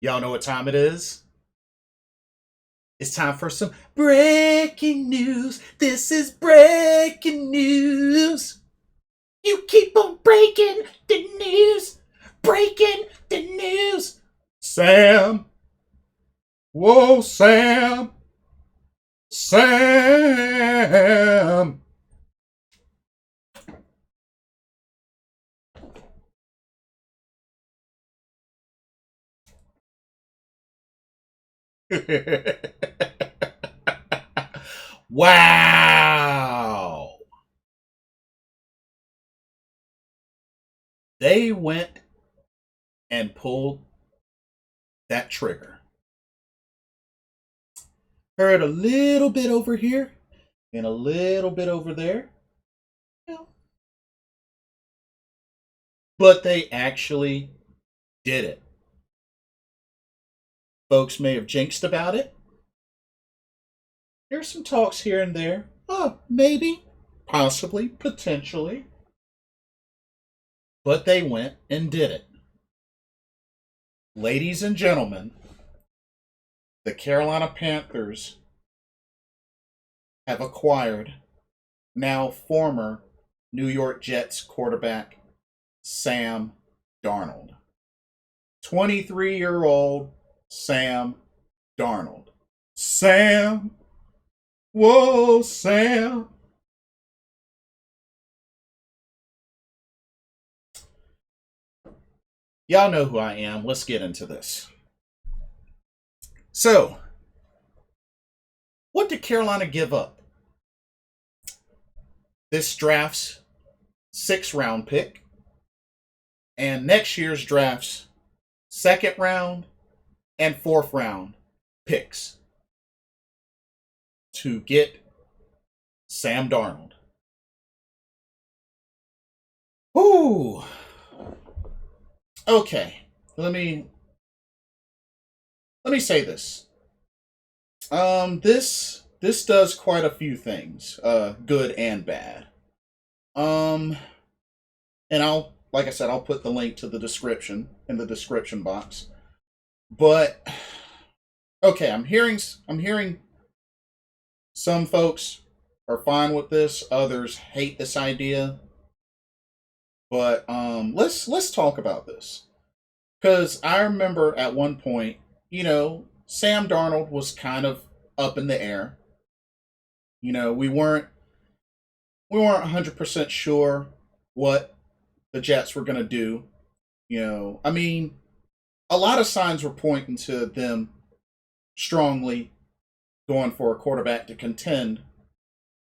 Y'all know what time it is? It's time for some breaking news. This is breaking news. You keep on breaking the news. Breaking the news. Sam. Whoa, Sam. Sam. Wow. They went and pulled that trigger. Heard a little bit over here and a little bit over there. But they actually did it. Folks may have jinxed about it. There's some talks here and there. Oh, maybe, possibly, potentially. But they went and did it. Ladies and gentlemen, the Carolina Panthers have acquired now former New York Jets quarterback Sam Darnold. 23-year-old Sam Darnold. Sam. Whoa, Sam. Y'all know who I am. Let's get into this. So, what did Carolina give up? This draft's 6th round pick and next year's draft's 2nd round and 4th round picks to get Sam Darnold. Ooh. Okay. Let me say this. This does quite a few things, good and bad. And like I said, I'll put the link to the description in the description box. But okay, I'm hearing some folks are fine with this, others hate this idea. But let's talk about this. Cuz I remember at one point, Sam Darnold was kind of up in the air. We weren't 100% sure what the Jets were going to do. I mean, a lot of signs were pointing to them strongly going for a quarterback to contend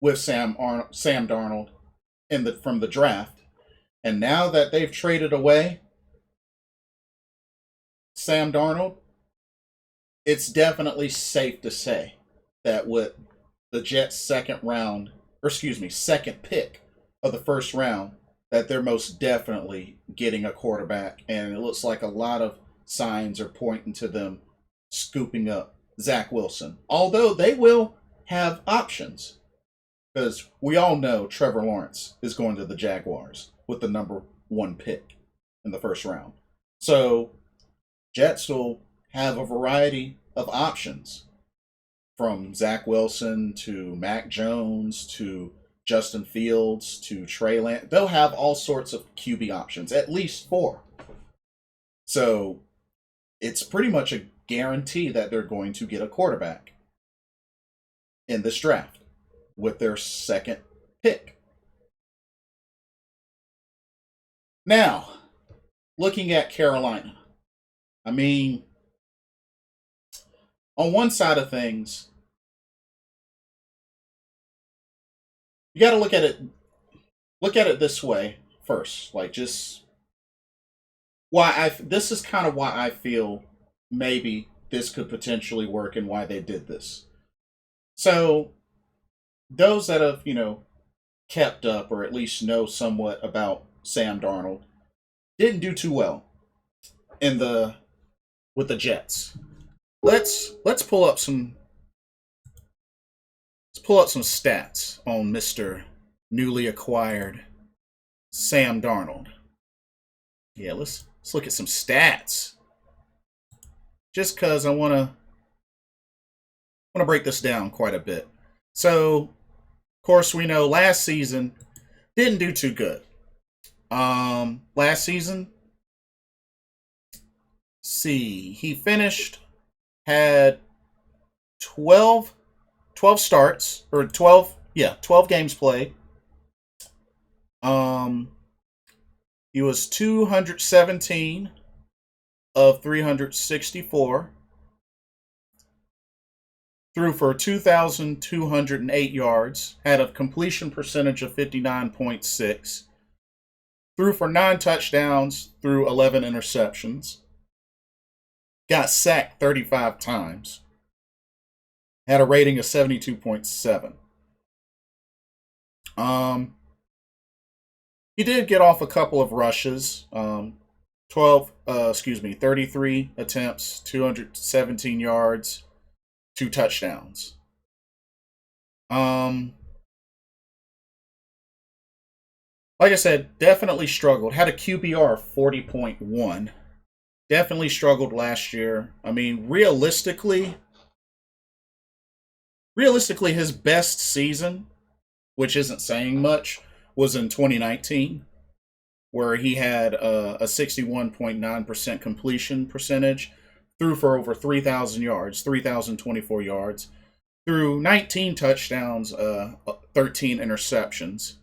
with Sam Darnold from the draft. And now that they've traded away Sam Darnold, it's definitely safe to say that with the Jets' second pick of the first round, that they're most definitely getting a quarterback. And it looks like a lot of signs are pointing to them scooping up Zach Wilson. Although they will have options. Because we all know Trevor Lawrence is going to the Jaguars with the number 1 pick in the first round. So Jets will have a variety of options, from Zach Wilson to Mac Jones to Justin Fields to Trey Lance. They'll have all sorts of QB options, at least 4. So it's pretty much a guarantee that they're going to get a quarterback in this draft with their 2nd pick. Now, looking at Carolina, I mean, on one side of things, you got to look at it this way first. Like, just this is kind of why I feel maybe this could potentially work and why they did this. So, those that have, kept up or at least know somewhat about Sam Darnold didn't do too well with the Jets. Let's pull up some stats on Mr. newly acquired Sam Darnold. Yeah, let's look at some stats. just because I want to break this down quite a bit. So, of course, we know last season didn't do too good. Last season, see, he finished had 12, 12 starts or 12 games played. Um, he was 217 of 364, threw for 2,208 yards, had a completion percentage of 59.6, threw for 9 touchdowns, threw 11 interceptions, got sacked 35 times, had a rating of 72.7. He did get off a couple of rushes. 33 attempts, 217 yards, 2 touchdowns. Like I said, definitely struggled. Had a QBR of 40.1. Definitely struggled last year. I mean, realistically, his best season, which isn't saying much, was in 2019, where he had a 61.9% completion percentage, threw for over 3,000 yards, 3,024 yards, threw 19 touchdowns, 13 interceptions.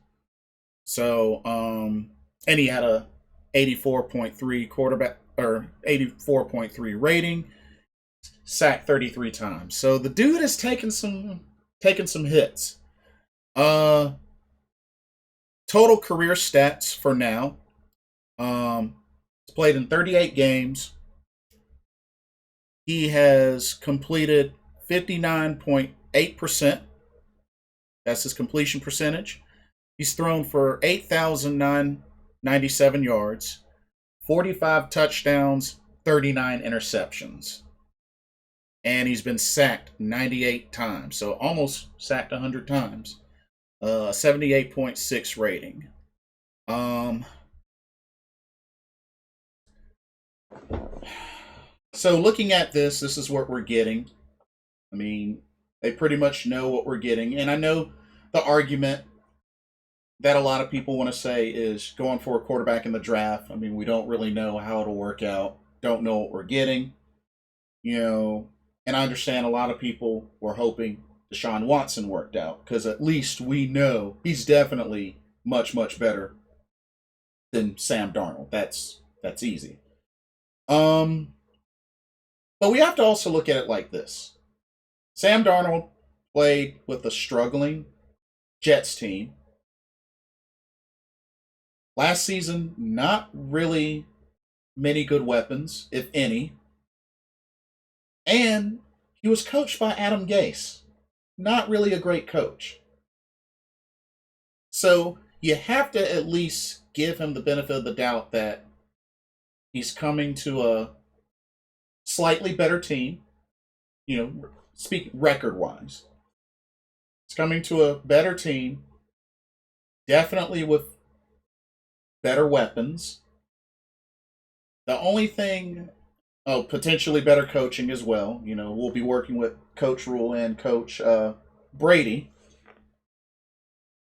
So, and he had a 84.3 quarterback or 84.3 rating, sacked 33 times. So the dude has taken some hits. Uh, Total career stats for now. He's played in 38 games. He has completed 59.8%. That's his completion percentage. He's thrown for 8,997 yards, 45 touchdowns, 39 interceptions. And he's been sacked 98 times, so almost sacked 100 times. 78.6 rating. So looking at this is what we're getting. I mean, they pretty much know what we're getting. And I know the argument that a lot of people want to say is going for a quarterback in the draft. I mean, we don't really know how it'll work out. Don't know what we're getting. You know, and I understand a lot of people were hoping Deshaun Watson worked out because at least we know he's definitely much, much better than Sam Darnold. That's easy. Um, but we have to also look at it like this. Sam Darnold played with a struggling Jets team. Last season, not really many good weapons, if any. And he was coached by Adam Gase. Not really a great coach. So you have to at least give him the benefit of the doubt that he's coming to a slightly better team, speak record wise. He's coming to a better team, definitely with better weapons. The only thing, potentially better coaching as well. We'll be working with Coach Rule and Coach Brady.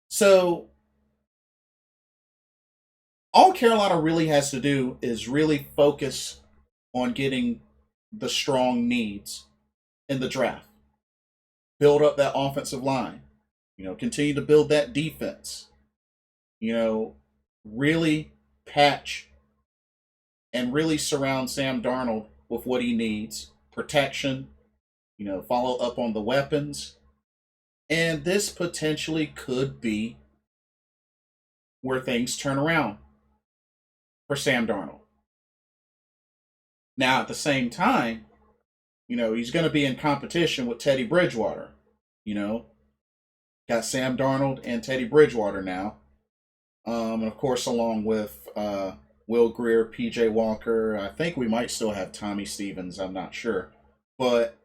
So all Carolina really has to do is really focus on getting the strong needs in the draft. Build up that offensive line. Continue to build that defense. Really patch and really surround Sam Darnold with what he needs. Protection, follow up on the weapons. And this potentially could be where things turn around for Sam Darnold. Now, at the same time, he's going to be in competition with Teddy Bridgewater. Got Sam Darnold and Teddy Bridgewater now. And of course, along with Will Grier, PJ Walker. I think we might still have Tommy Stevens. I'm not sure. But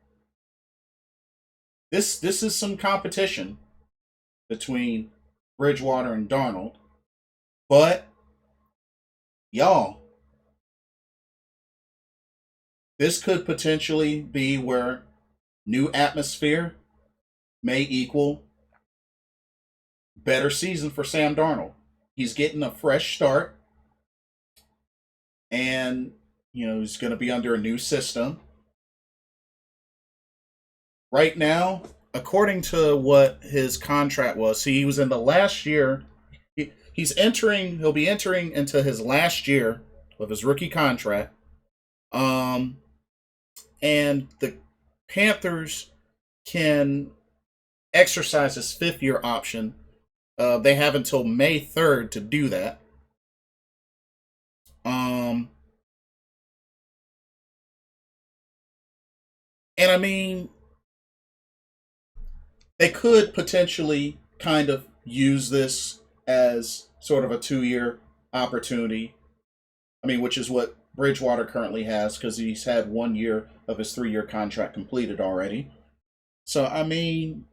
this is some competition between Bridgewater and Darnold. But y'all, this could potentially be where new atmosphere may equal better season for Sam Darnold. He's getting a fresh start, and he's going to be under a new system. Right now, according to what his contract was, see, he was in the last year. He'll be entering into his last year of his rookie contract. And the Panthers can exercise his 5th-year option. They have until May 3rd to do that. And I mean, they could potentially kind of use this as sort of a 2-year opportunity. I mean, which is what Bridgewater currently has, because he's had 1 year of his 3-year contract completed already. So, I mean,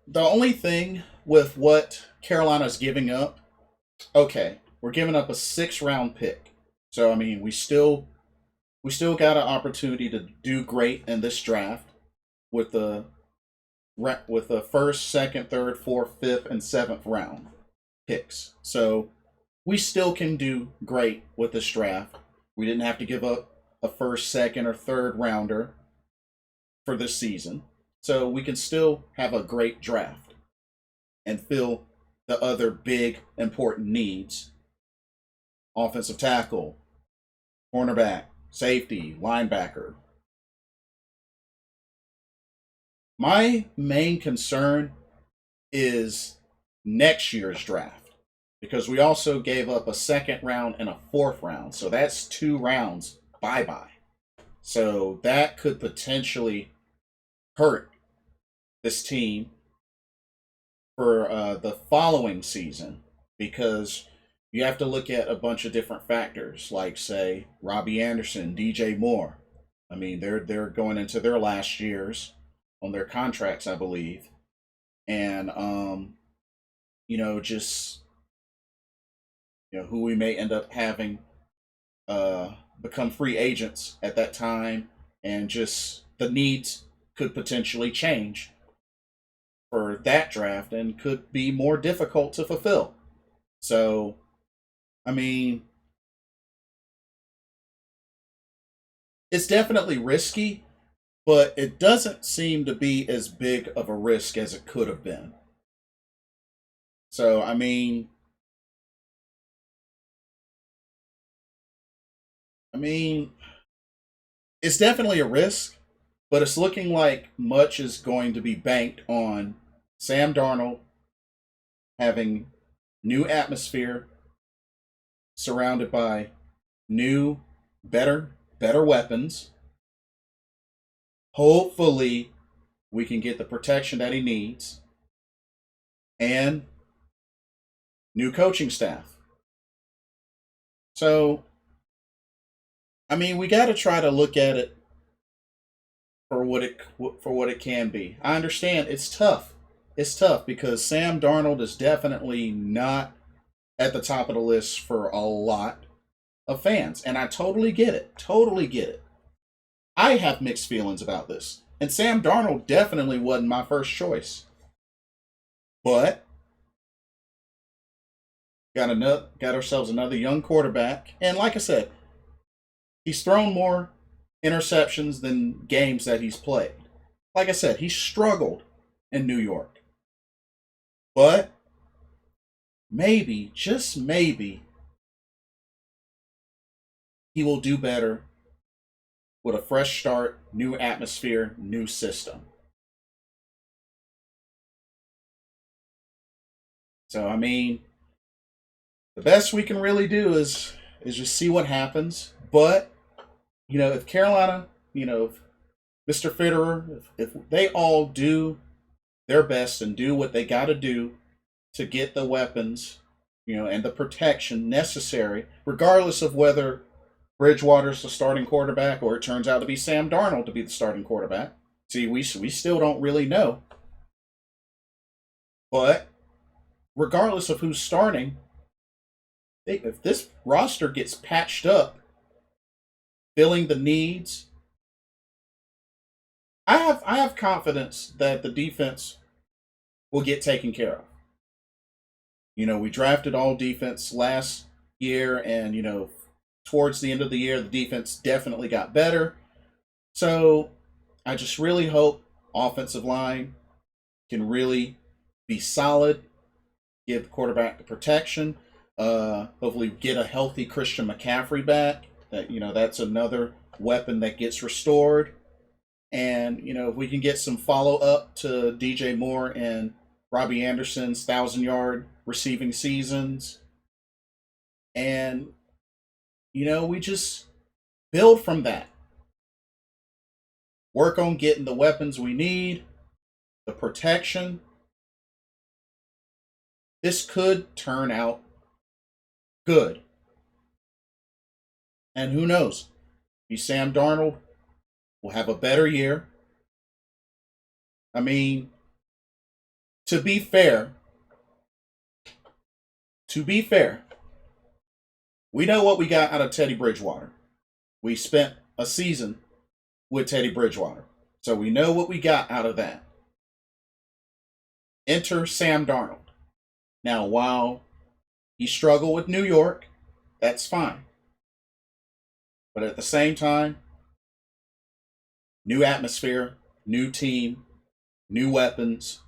the only thing with what Carolina's giving up, okay, we're giving up a 6th-round pick. So, I mean, we still got an opportunity to do great in this draft with the first, second, third, fourth, fifth, and 7th round picks. So we still can do great with this draft. We didn't have to give up a first, second, or third rounder for this season. So we can still have a great draft and fill the other big important needs. Offensive tackle, cornerback, safety, linebacker. My main concern is next year's draft, because we also gave up a 2nd round and a 4th round. So that's 2 rounds bye-bye. So that could potentially hurt this team for the following season, because you have to look at a bunch of different factors, like, say, Robbie Anderson, DJ Moore. I mean, they're going into their last years on their contracts, I believe. And, just, who we may end up having become free agents at that time. And just the needs could potentially change for that draft and could be more difficult to fulfill. So, I mean, it's definitely risky, but it doesn't seem to be as big of a risk as it could have been. So, I mean, it's definitely a risk, but it's looking like much is going to be banked on Sam Darnold having new atmosphere, surrounded by new, better weapons. Hopefully, we can get the protection that he needs, and new coaching staff. So, I mean, we got to try to look at it for what it can be. I understand it's tough. It's tough because Sam Darnold is definitely not at the top of the list for a lot of fans, and I totally get it. Totally get it. I have mixed feelings about this, and Sam Darnold definitely wasn't my first choice. But got ourselves another young quarterback, and like I said, he's thrown more interceptions than games that he's played. Like I said, he struggled in New York. But maybe, just maybe, he will do better with a fresh start, new atmosphere, new system. So, I mean, the best we can really do is just see what happens. But, if Carolina, if Mr. Fitterer, if they all do their best and do what they got to do to get the weapons, and the protection necessary, regardless of whether Bridgewater's the starting quarterback or it turns out to be Sam Darnold to be the starting quarterback. See, we still don't really know. But regardless of who's starting, if this roster gets patched up, filling the needs, I have confidence that the defense will get taken care of. We drafted all defense last year, and towards the end of the year, the defense definitely got better. So I just really hope offensive line can really be solid, give the quarterback the protection. Hopefully, get a healthy Christian McCaffrey back. That's another weapon that gets restored. And if we can get some follow up to DJ Moore and Robbie Anderson's 1,000-yard receiving seasons, and we just build from that. Work on getting the weapons we need, the protection. This could turn out good. And who knows? Sam Darnold will have a better year. I mean, to be fair, we know what we got out of Teddy Bridgewater. We spent a season with Teddy Bridgewater. So we know what we got out of that. Enter Sam Darnold. Now, while he struggled with New York, that's fine. But at the same time, new atmosphere, new team, new weapons,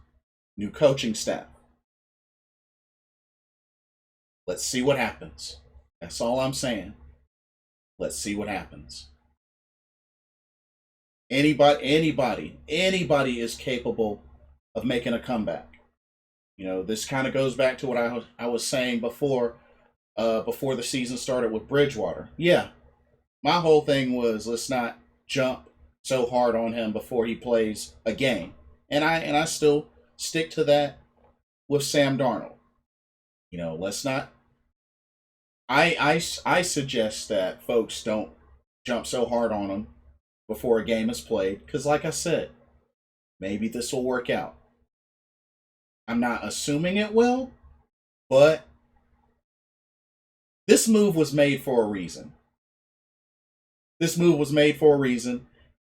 new coaching staff. Let's see what happens. That's all I'm saying. Let's see what happens. Anybody is capable of making a comeback. This kind of goes back to what I was saying before the season started with Bridgewater. Yeah, my whole thing was, let's not jump so hard on him before he plays a game, and I still stick to that with Sam Darnold. Let's not. I suggest that folks don't jump so hard on him before a game is played, because like I said, maybe this will work out. I'm not assuming it will, but this move was made for a reason.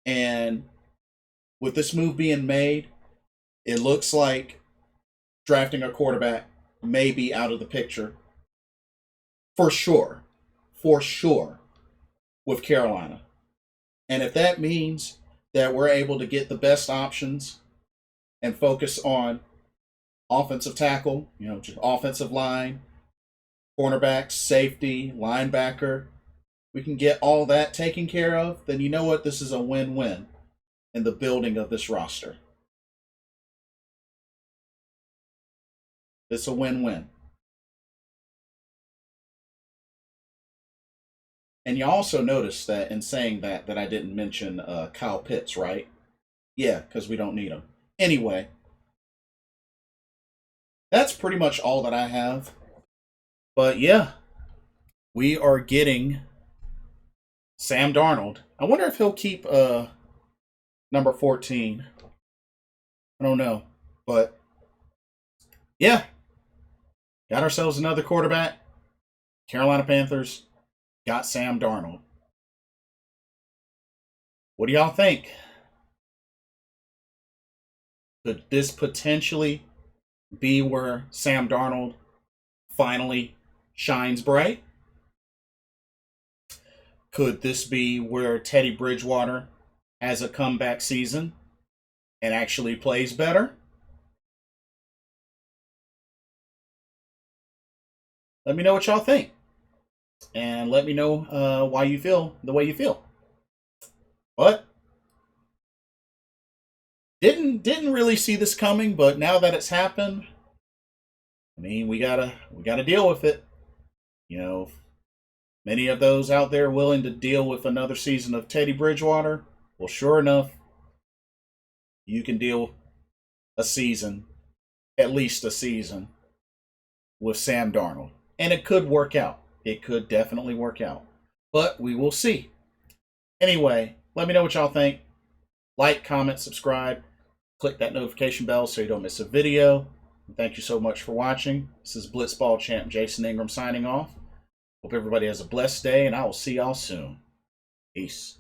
And with this move being made, it looks like drafting a quarterback may be out of the picture. For sure, with Carolina. And if that means that we're able to get the best options and focus on offensive tackle, just offensive line, cornerback, safety, linebacker, we can get all that taken care of, then you know what? This is a win-win in the building of this roster. It's a win-win. And you also notice that in saying that I didn't mention Kyle Pitts, right? Yeah, because we don't need him. Anyway, that's pretty much all that I have. But yeah, we are getting Sam Darnold. I wonder if he'll keep number 14. I don't know. But yeah, got ourselves another quarterback. Carolina Panthers got Sam Darnold. What do y'all think? Could this potentially be where Sam Darnold finally shines bright? Could this be where Teddy Bridgewater has a comeback season and actually plays better? Let me know what y'all think. And let me know why you feel the way you feel. But didn't really see this coming, but now that it's happened, I mean, we gotta deal with it. Many of those out there willing to deal with another season of Teddy Bridgewater, well, sure enough, you can deal a season, at least a season, with Sam Darnold. And it could work out. It could definitely work out. But we will see. Anyway, let me know what y'all think. Like, comment, subscribe. Click that notification bell so you don't miss a video. Thank you so much for watching. This is Blitzball Champ Jason Ingram signing off. Hope everybody has a blessed day, and I will see y'all soon. Peace.